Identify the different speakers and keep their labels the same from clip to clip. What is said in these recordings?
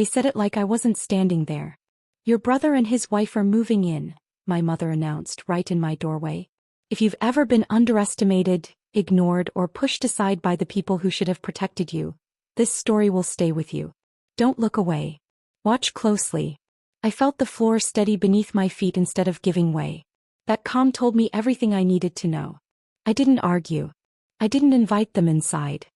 Speaker 1: They said it like I wasn't standing there. Your brother and his wife are moving in, my mother announced right in my doorway. If you've ever been underestimated, ignored, or pushed aside by the people who should have protected you, this story will stay with you. Don't look away. Watch closely. I felt the floor steady beneath my feet instead of giving way. That calm told me everything I needed to know. I didn't argue. I didn't invite them inside.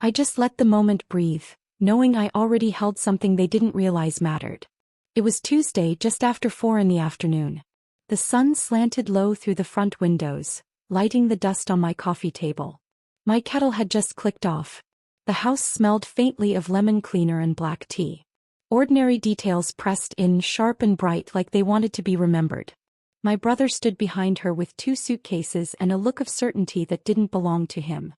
Speaker 1: I just let the moment breathe, knowing I already held something they didn't realize mattered. It was Tuesday, just after 4 in the afternoon. The sun slanted low through the front windows, lighting the dust on my coffee table. My kettle had just clicked off. The house smelled faintly of lemon cleaner and black tea. Ordinary details pressed in sharp and bright like they wanted to be remembered. My brother stood behind her with 2 suitcases and a look of certainty that didn't belong to him.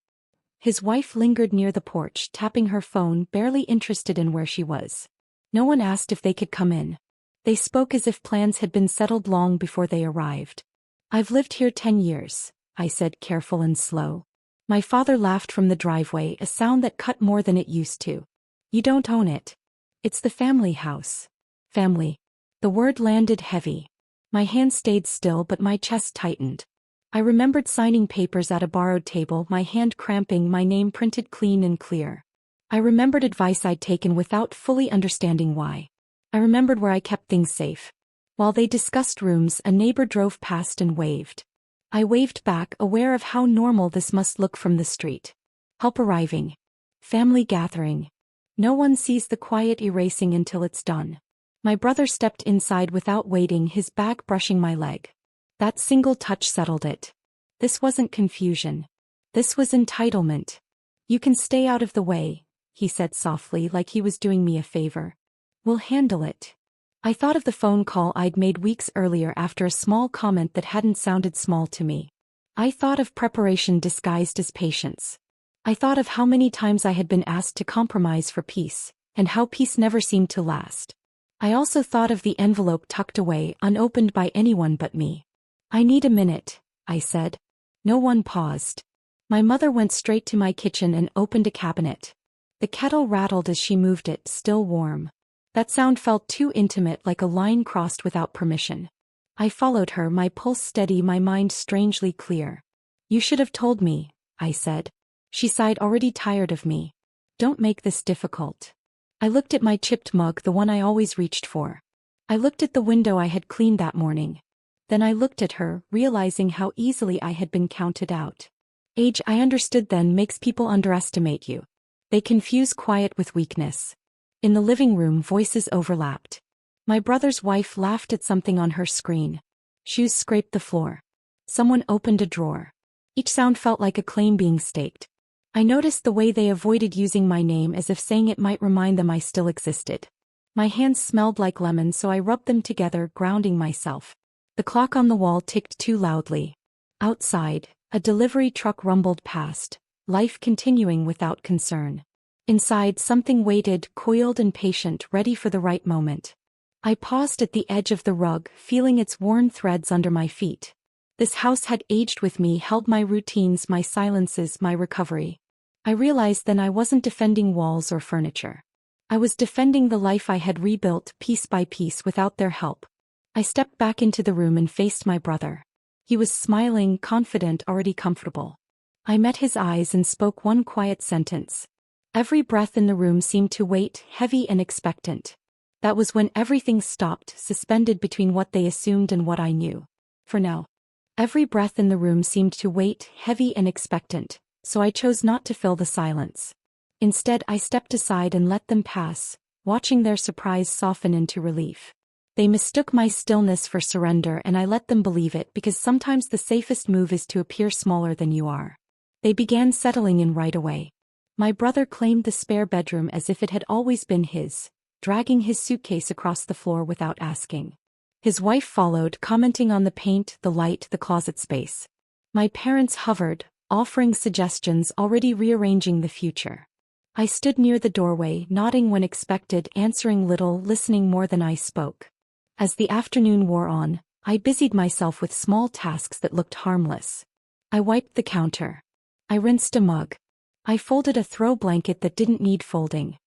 Speaker 1: His wife lingered near the porch, tapping her phone, barely interested in where she was. No one asked if they could come in. They spoke as if plans had been settled long before they arrived. I've lived here 10 years, I said, careful and slow. My father laughed from the driveway, a sound that cut more than it used to. You don't own it. It's the family house. Family. The word landed heavy. My hand stayed still, but my chest tightened. I remembered signing papers at a borrowed table, my hand cramping, my name printed clean and clear. I remembered advice I'd taken without fully understanding why. I remembered where I kept things safe. While they discussed rooms, a neighbor drove past and waved. I waved back, aware of how normal this must look from the street. Help arriving. Family gathering. No one sees the quiet erasing until it's done. My brother stepped inside without waiting, his bag brushing my leg. That single touch settled it. This wasn't confusion. This was entitlement. You can stay out of the way, he said softly, like he was doing me a favor. We'll handle it. I thought of the phone call I'd made weeks earlier after a small comment that hadn't sounded small to me. I thought of preparation disguised as patience. I thought of how many times I had been asked to compromise for peace, and how peace never seemed to last. I also thought of the envelope tucked away, unopened by anyone but me. I need a minute, I said. No one paused. My mother went straight to my kitchen and opened a cabinet. The kettle rattled as she moved it, still warm. That sound felt too intimate, like a line crossed without permission. I followed her, my pulse steady, my mind strangely clear. You should have told me, I said. She sighed, already tired of me. Don't make this difficult. I looked at my chipped mug, the one I always reached for. I looked at the window I had cleaned that morning. Then I looked at her, realizing how easily I had been counted out. Age, I understood then, makes people underestimate you. They confuse quiet with weakness. In the living room, voices overlapped. My brother's wife laughed at something on her screen. Shoes scraped the floor. Someone opened a drawer. Each sound felt like a claim being staked. I noticed the way they avoided using my name, as if saying it might remind them I still existed. My hands smelled like lemons, so I rubbed them together, grounding myself. The clock on the wall ticked too loudly. Outside, a delivery truck rumbled past, life continuing without concern. Inside, something waited, coiled and patient, ready for the right moment. I paused at the edge of the rug, feeling its worn threads under my feet. This house had aged with me, held my routines, my silences, my recovery. I realized then I wasn't defending walls or furniture. I was defending the life I had rebuilt, piece by piece, without their help. I stepped back into the room and faced my brother. He was smiling, confident, already comfortable. I met his eyes and spoke one quiet sentence. Every breath in the room seemed to wait, heavy and expectant. That was when everything stopped, suspended between what they assumed and what I knew. For now. Every breath in the room seemed to wait, heavy and expectant, so I chose not to fill the silence. Instead, I stepped aside and let them pass, watching their surprise soften into relief. They mistook my stillness for surrender, and I let them believe it, because sometimes the safest move is to appear smaller than you are. They began settling in right away. My brother claimed the spare bedroom as if it had always been his, dragging his suitcase across the floor without asking. His wife followed, commenting on the paint, the light, the closet space. My parents hovered, offering suggestions, already rearranging the future. I stood near the doorway, nodding when expected, answering little, listening more than I spoke. As the afternoon wore on, I busied myself with small tasks that looked harmless. I wiped the counter. I rinsed a mug. I folded a throw blanket that didn't need folding.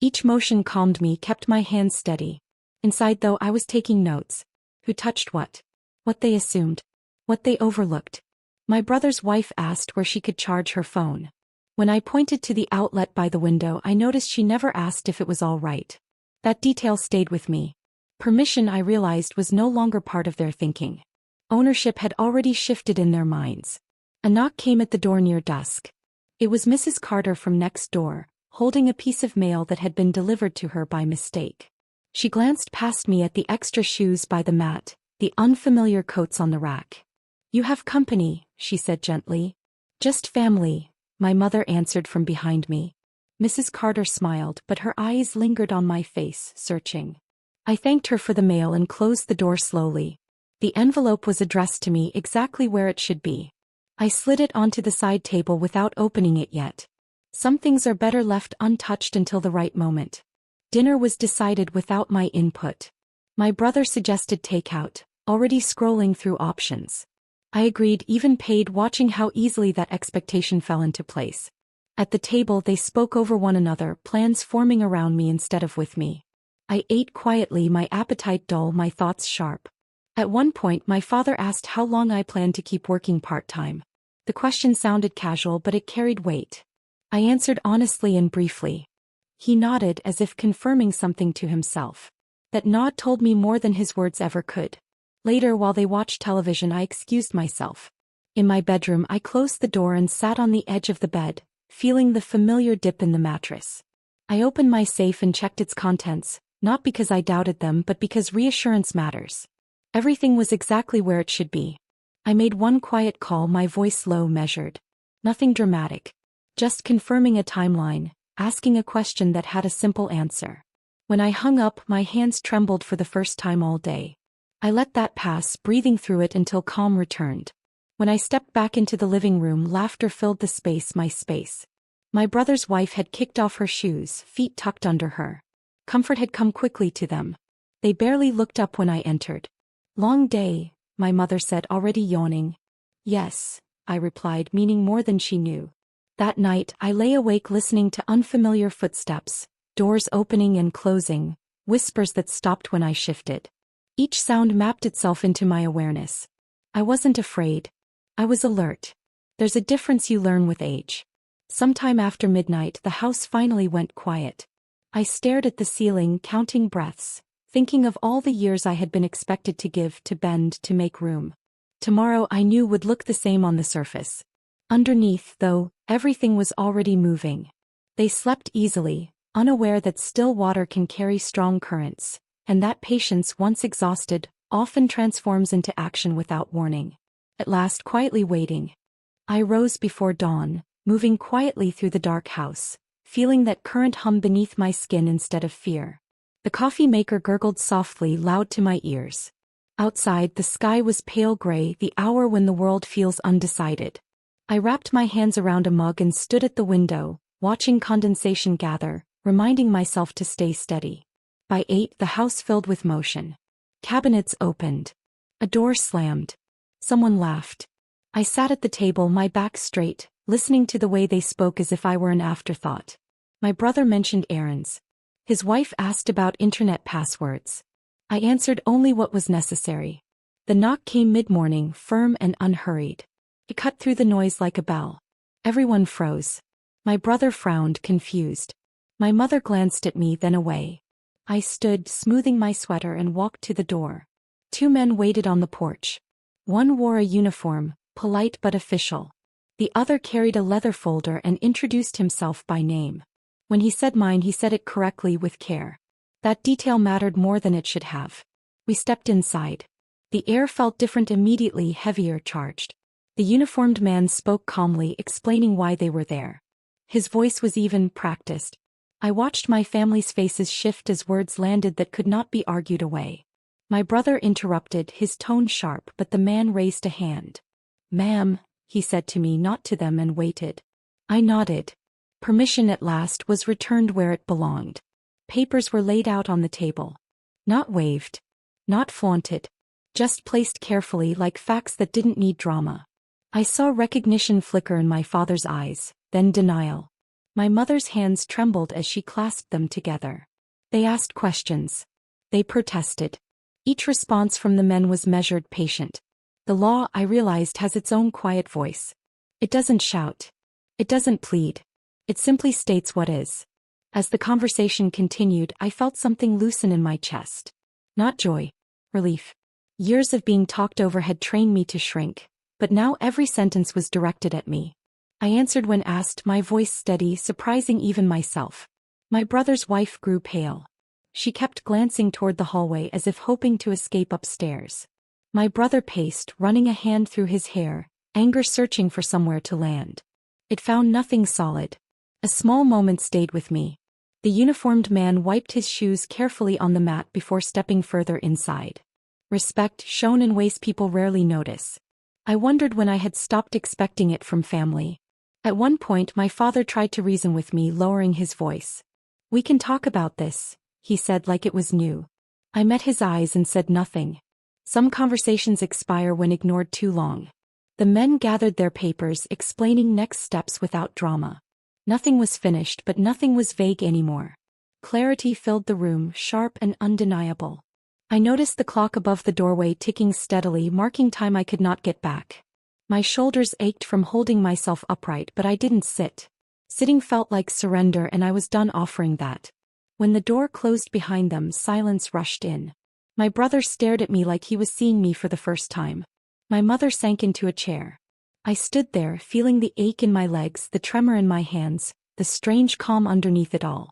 Speaker 1: Each motion calmed me, kept my hands steady. Inside though, I was taking notes. Who touched what? What they assumed. What they overlooked. My brother's wife asked where she could charge her phone. When I pointed to the outlet by the window, I noticed she never asked if it was all right. That detail stayed with me. Permission, I realized, was no longer part of their thinking. Ownership had already shifted in their minds. A knock came at the door near dusk. It was Mrs. Carter from next door, holding a piece of mail that had been delivered to her by mistake. She glanced past me at the extra shoes by the mat, the unfamiliar coats on the rack. "You have company," she said gently. "Just family," my mother answered from behind me. Mrs. Carter smiled, but her eyes lingered on my face, searching. I thanked her for the mail and closed the door slowly. The envelope was addressed to me exactly where it should be. I slid it onto the side table without opening it yet. Some things are better left untouched until the right moment. Dinner was decided without my input. My brother suggested takeout, already scrolling through options. I agreed, even paid, watching how easily that expectation fell into place. At the table they spoke over one another, plans forming around me instead of with me. I ate quietly, my appetite dull, my thoughts sharp. At one point my father asked how long I planned to keep working part-time. The question sounded casual, but it carried weight. I answered honestly and briefly. He nodded as if confirming something to himself. That nod told me more than his words ever could. Later, while they watched television, I excused myself. In my bedroom, I closed the door and sat on the edge of the bed, feeling the familiar dip in the mattress. I opened my safe and checked its contents, not because I doubted them but because reassurance matters. Everything was exactly where it should be. I made one quiet call, my voice low, measured. Nothing dramatic. Just confirming a timeline, asking a question that had a simple answer. When I hung up, my hands trembled for the first time all day. I let that pass, breathing through it until calm returned. When I stepped back into the living room, laughter filled the space, my space. My brother's wife had kicked off her shoes, feet tucked under her. Comfort had come quickly to them. They barely looked up when I entered. "Long day," my mother said, already yawning. "Yes," I replied, meaning more than she knew. That night, I lay awake listening to unfamiliar footsteps, doors opening and closing, whispers that stopped when I shifted. Each sound mapped itself into my awareness. I wasn't afraid. I was alert. There's a difference you learn with age. Sometime after midnight, the house finally went quiet. I stared at the ceiling, counting breaths, thinking of all the years I had been expected to give, to bend, to make room. Tomorrow, I knew, would look the same on the surface. Underneath, though, everything was already moving. They slept easily, unaware that still water can carry strong currents, and that patience, once exhausted, often transforms into action without warning. At last, quietly waiting. I rose before dawn, moving quietly through the dark house, feeling that current hum beneath my skin instead of fear. The coffee maker gurgled softly, loud to my ears. Outside, the sky was pale gray, the hour when the world feels undecided. I wrapped my hands around a mug and stood at the window, watching condensation gather, reminding myself to stay steady. By 8, the house filled with motion. Cabinets opened. A door slammed. Someone laughed. I sat at the table, my back straight, listening to the way they spoke as if I were an afterthought. My brother mentioned errands. His wife asked about internet passwords. I answered only what was necessary. The knock came mid-morning, firm and unhurried. It cut through the noise like a bell. Everyone froze. My brother frowned, confused. My mother glanced at me, then away. I stood, smoothing my sweater, and walked to the door. 2 men waited on the porch. One wore a uniform, polite but official. The other carried a leather folder and introduced himself by name. When he said mine, he said it correctly, with care. That detail mattered more than it should have. We stepped inside. The air felt different immediately, heavier, charged. The uniformed man spoke calmly, explaining why they were there. His voice was even, practiced. I watched my family's faces shift as words landed that could not be argued away. My brother interrupted, his tone sharp, but the man raised a hand. "Ma'am," he said to me, not to them, and waited. I nodded. Permission at last was returned where it belonged. Papers were laid out on the table. Not waved. Not flaunted. Just placed carefully, like facts that didn't need drama. I saw recognition flicker in my father's eyes, then denial. My mother's hands trembled as she clasped them together. They asked questions. They protested. Each response from the men was measured, patient. The law, I realized, has its own quiet voice. It doesn't shout. It doesn't plead. It simply states what is. As the conversation continued, I felt something loosen in my chest. Not joy. Relief. Years of being talked over had trained me to shrink, but now every sentence was directed at me. I answered when asked, my voice steady, surprising even myself. My brother's wife grew pale. She kept glancing toward the hallway as if hoping to escape upstairs. My brother paced, running a hand through his hair, anger searching for somewhere to land. It found nothing solid. A small moment stayed with me. The uniformed man wiped his shoes carefully on the mat before stepping further inside. Respect shown in ways people rarely notice. I wondered when I had stopped expecting it from family. At one point, my father tried to reason with me, lowering his voice. "We can talk about this," he said like it was new. I met his eyes and said nothing. Some conversations expire when ignored too long. The men gathered their papers, explaining next steps without drama. Nothing was finished, but nothing was vague anymore. Clarity filled the room, sharp and undeniable. I noticed the clock above the doorway ticking steadily, marking time I could not get back. My shoulders ached from holding myself upright, but I didn't sit. Sitting felt like surrender, and I was done offering that. When the door closed behind them, silence rushed in. My brother stared at me like he was seeing me for the first time. My mother sank into a chair. I stood there, feeling the ache in my legs, the tremor in my hands, the strange calm underneath it all.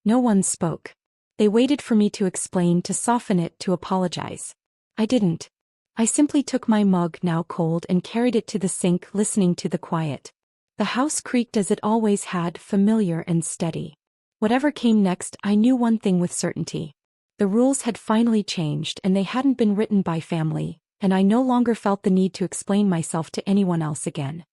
Speaker 1: No one spoke. They waited for me to explain, to soften it, to apologize. I didn't. I simply took my mug, now cold, and carried it to the sink, listening to the quiet. The house creaked as it always had, familiar and steady. Whatever came next, I knew one thing with certainty. The rules had finally changed, and they hadn't been written by family, and I no longer felt the need to explain myself to anyone else again.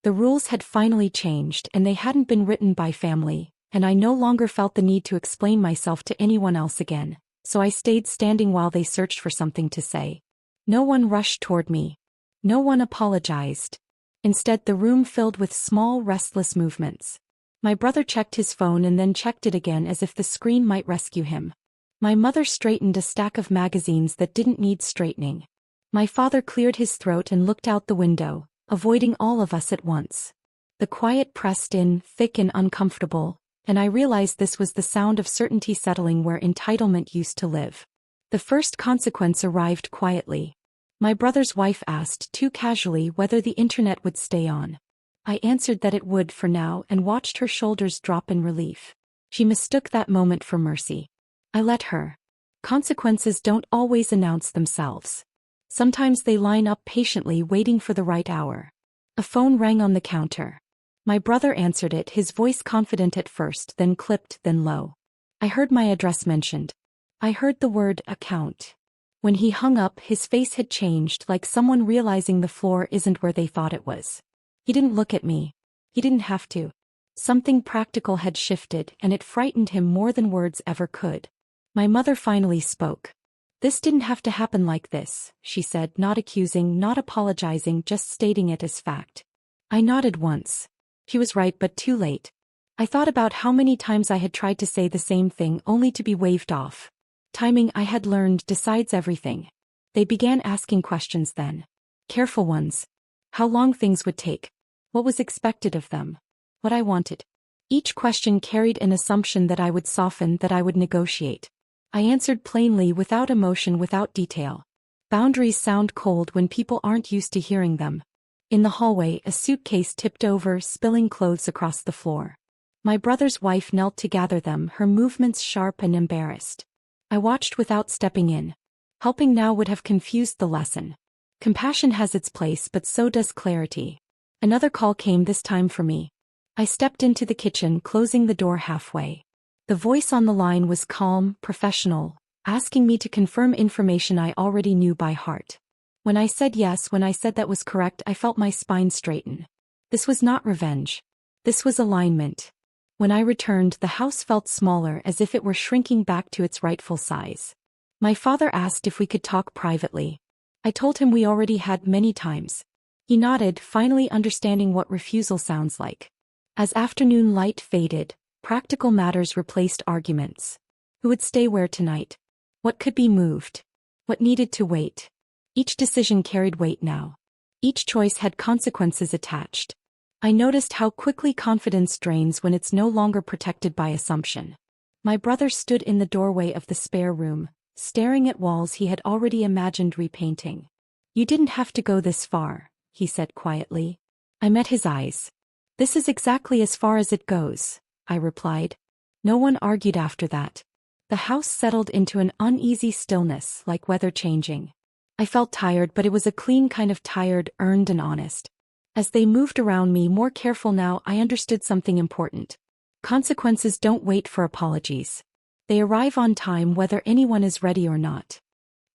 Speaker 1: The rules had finally changed, and they hadn't been written by family, and I no longer felt the need to explain myself to anyone else again, so I stayed standing while they searched for something to say. No one rushed toward me. No one apologized. Instead, the room filled with small, restless movements. My brother checked his phone and then checked it again as if the screen might rescue him. My mother straightened a stack of magazines that didn't need straightening. My father cleared his throat and looked out the window, avoiding all of us at once. The quiet pressed in, thick and uncomfortable, and I realized this was the sound of certainty settling where entitlement used to live. The first consequence arrived quietly. My brother's wife asked, too casually, whether the internet would stay on. I answered that it would for now and watched her shoulders drop in relief. She mistook that moment for mercy. I let her. Consequences don't always announce themselves. Sometimes they line up patiently, waiting for the right hour. A phone rang on the counter. My brother answered it, his voice confident at first, then clipped, then low. I heard my address mentioned. I heard the word account. When he hung up, his face had changed, like someone realizing the floor isn't where they thought it was. He didn't look at me. He didn't have to. Something practical had shifted, and it frightened him more than words ever could. My mother finally spoke. "This didn't have to happen like this," she said, not accusing, not apologizing, just stating it as fact. I nodded once. She was right, but too late. I thought about how many times I had tried to say the same thing only to be waved off. Timing, I had learned, decides everything. They began asking questions then. Careful ones. How long things would take. What was expected of them. What I wanted. Each question carried an assumption that I would soften, that I would negotiate. I answered plainly, without emotion, without detail. Boundaries sound cold when people aren't used to hearing them. In the hallway, a suitcase tipped over, spilling clothes across the floor. My brother's wife knelt to gather them, her movements sharp and embarrassed. I watched without stepping in. Helping now would have confused the lesson. Compassion has its place, but so does clarity. Another call came, this time for me. I stepped into the kitchen, closing the door halfway. The voice on the line was calm, professional, asking me to confirm information I already knew by heart. When I said yes, when I said that was correct, I felt my spine straighten. This was not revenge. This was alignment. When I returned, the house felt smaller, as if it were shrinking back to its rightful size. My father asked if we could talk privately. I told him we already had many times. He nodded, finally understanding what refusal sounds like. As afternoon light faded, practical matters replaced arguments. Who would stay where tonight? What could be moved? What needed to wait? Each decision carried weight now. Each choice had consequences attached. I noticed how quickly confidence drains when it's no longer protected by assumption. My brother stood in the doorway of the spare room, staring at walls he had already imagined repainting. "You didn't have to go this far," he said quietly. I met his eyes. "This is exactly as far as it goes," I replied. No one argued after that. The house settled into an uneasy stillness, like weather changing. I felt tired, but it was a clean kind of tired, earned and honest. As they moved around me more careful now, I understood something important. Consequences don't wait for apologies. They arrive on time whether anyone is ready or not.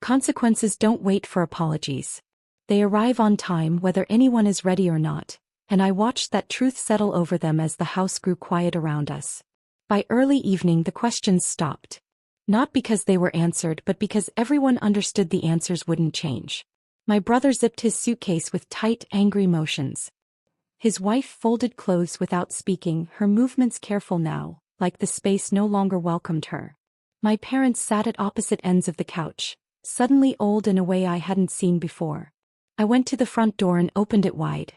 Speaker 1: Consequences don't wait for apologies. They arrive on time whether anyone is ready or not, and I watched that truth settle over them as the house grew quiet around us. By early evening the questions stopped. Not because they were answered, but because everyone understood the answers wouldn't change. My brother zipped his suitcase with tight, angry motions. His wife folded clothes without speaking, her movements careful now, like the space no longer welcomed her. My parents sat at opposite ends of the couch, suddenly old in a way I hadn't seen before. I went to the front door and opened it wide.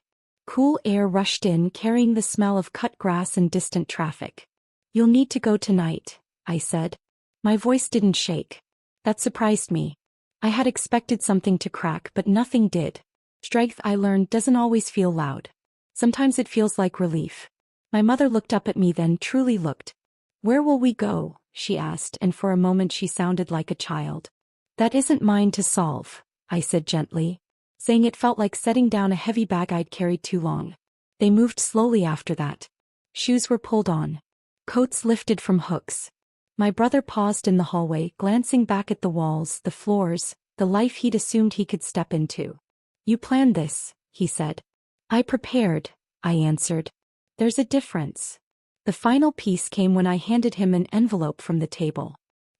Speaker 1: Cool air rushed in, carrying the smell of cut grass and distant traffic. "You'll need to go tonight," I said. My voice didn't shake. That surprised me. I had expected something to crack, but nothing did. Strength, I learned, doesn't always feel loud. Sometimes it feels like relief. My mother looked up at me, then truly looked. "Where will we go?" she asked, and for a moment she sounded like a child. "That isn't mine to solve," I said gently. Saying it felt like setting down a heavy bag I'd carried too long. They moved slowly after that. Shoes were pulled on. Coats lifted from hooks. My brother paused in the hallway, glancing back at the walls, the floors, the life he'd assumed he could step into. "You planned this," he said. "I prepared," I answered. "There's a difference." The final piece came when I handed him an envelope from the table.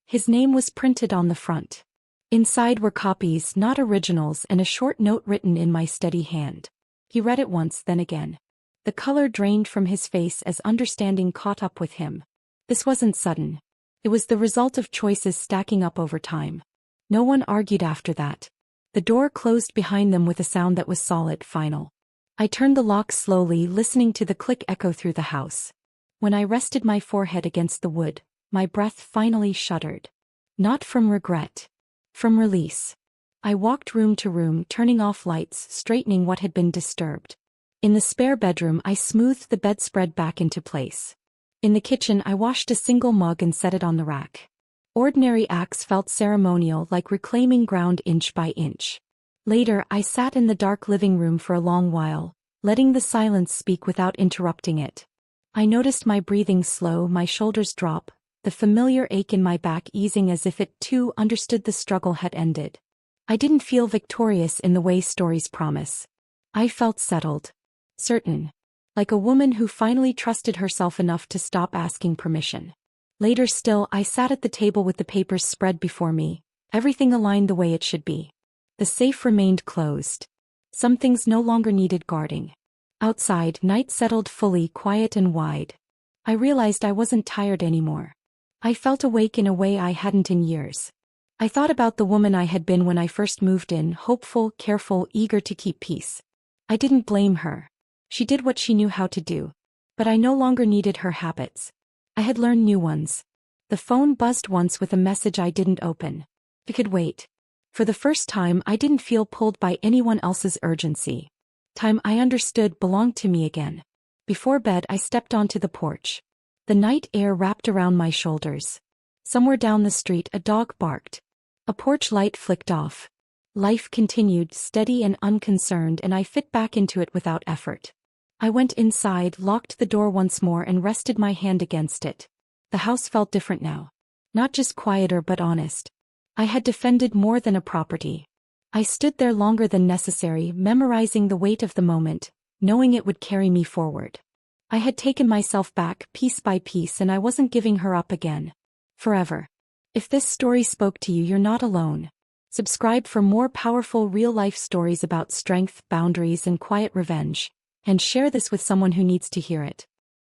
Speaker 1: His name was printed on the front. Inside were copies, not originals, and a short note written in my steady hand. He read it once, then again. The color drained from his face as understanding caught up with him. This wasn't sudden. It was the result of choices stacking up over time. No one argued after that. The door closed behind them with a sound that was solid, final. I turned the lock slowly, listening to the click echo through the house. When I rested my forehead against the wood, my breath finally shuddered. Not from regret. From release. I walked room to room, turning off lights, straightening what had been disturbed. In the spare bedroom, I smoothed the bedspread back into place. In the kitchen, I washed a single mug and set it on the rack. Ordinary acts felt ceremonial, like reclaiming ground inch by inch. Later, I sat in the dark living room for a long while, letting the silence speak without interrupting it. I noticed my breathing slow, my shoulders drop, the familiar ache in my back easing as if it too understood the struggle had ended. I didn't feel victorious in the way stories promise. I felt settled. Certain. Like a woman who finally trusted herself enough to stop asking permission. Later still, I sat at the table with the papers spread before me, everything aligned the way it should be. The safe remained closed. Some things no longer needed guarding. Outside, night settled fully, quiet and wide. I realized I wasn't tired anymore. I felt awake in a way I hadn't in years. I thought about the woman I had been when I first moved in, hopeful, careful, eager to keep peace. I didn't blame her. She did what she knew how to do. But I no longer needed her habits. I had learned new ones. The phone buzzed once with a message I didn't open. It could wait. For the first time, I didn't feel pulled by anyone else's urgency. Time I understood belonged to me again. Before bed, I stepped onto the porch. The night air wrapped around my shoulders. Somewhere down the street, a dog barked. A porch light flicked off. Life continued, steady and unconcerned, and I fit back into it without effort. I went inside, locked the door once more, and rested my hand against it. The house felt different now. Not just quieter but honest. I had defended more than a property. I stood there longer than necessary, memorizing the weight of the moment, knowing it would carry me forward. I had taken myself back, piece by piece, and I wasn't giving her up again. Forever. If this story spoke to you, you're not alone. Subscribe for more powerful real-life stories about strength, boundaries, and quiet revenge. And share this with someone who needs to hear it.